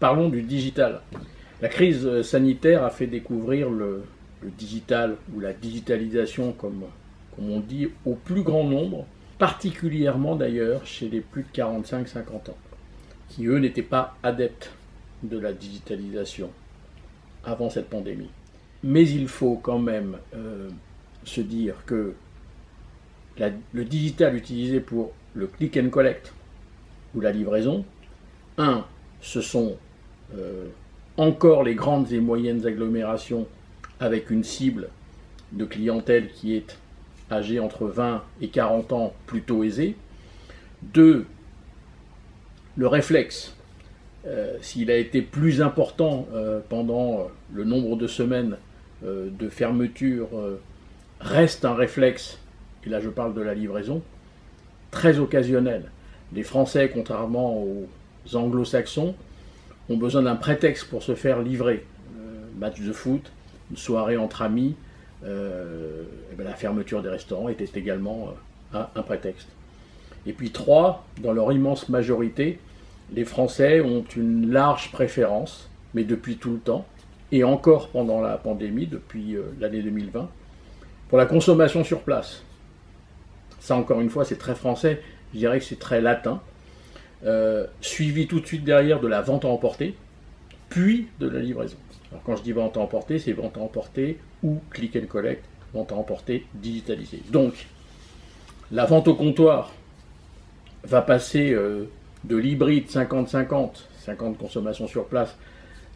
Parlons du digital. La crise sanitaire a fait découvrir le digital ou la digitalisation, comme on dit, au plus grand nombre, particulièrement d'ailleurs chez les plus de 45-50 ans, qui eux n'étaient pas adeptes de la digitalisation avant cette pandémie. Mais il faut quand même se dire que le digital utilisé pour le click and collect ou la livraison, ce sont encore les grandes et moyennes agglomérations avec une cible de clientèle qui est âgée entre 20 et 40 ans plutôt aisée. 2, le réflexe, s'il a été plus important pendant le nombre de semaines de fermeture, reste un réflexe, et là je parle de la livraison, très occasionnel. Les Français, contrairement aux anglo-saxons, ont besoin d'un prétexte pour se faire livrer. Match de foot, une soirée entre amis, la fermeture des restaurants était également un prétexte. Et puis 3, dans leur immense majorité, les Français ont une large préférence, mais depuis tout le temps, et encore pendant la pandémie, depuis l'année 2020, pour la consommation sur place. Ça, encore une fois, c'est très français, je dirais que c'est très latin, suivi tout de suite derrière de la vente à emporter, puis de la livraison. Alors quand je dis vente à emporter, c'est vente à emporter ou click and collect, vente à emporter digitalisée. Donc, la vente au comptoir va passer de l'hybride 50-50, 50 consommation sur place,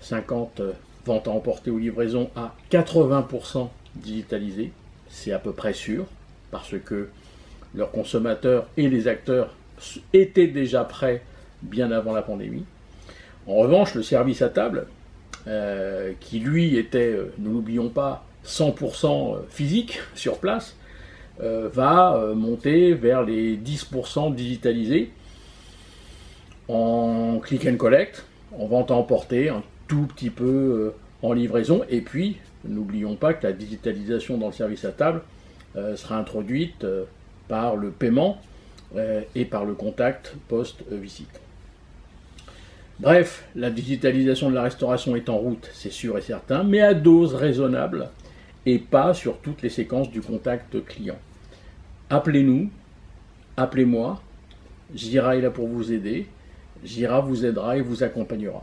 50 vente à emporter ou livraison, à 80% digitalisé. C'est à peu près sûr, parce que leurs consommateurs et les acteurs étaient déjà prêts bien avant la pandémie. En revanche, le service à table, qui lui était, nous n'oublions pas, 100% physique sur place, va monter vers les 10% digitalisés en click and collect, en vente à emporter, un tout petit peu en livraison, et puis n'oublions pas que la digitalisation dans le service à table sera introduite par le paiement et par le contact post-visite. Bref, la digitalisation de la restauration est en route, c'est sûr et certain, mais à dose raisonnable et pas sur toutes les séquences du contact client. Appelez-nous, appelez-moi, Jira est là pour vous aider, Jira vous aidera et vous accompagnera.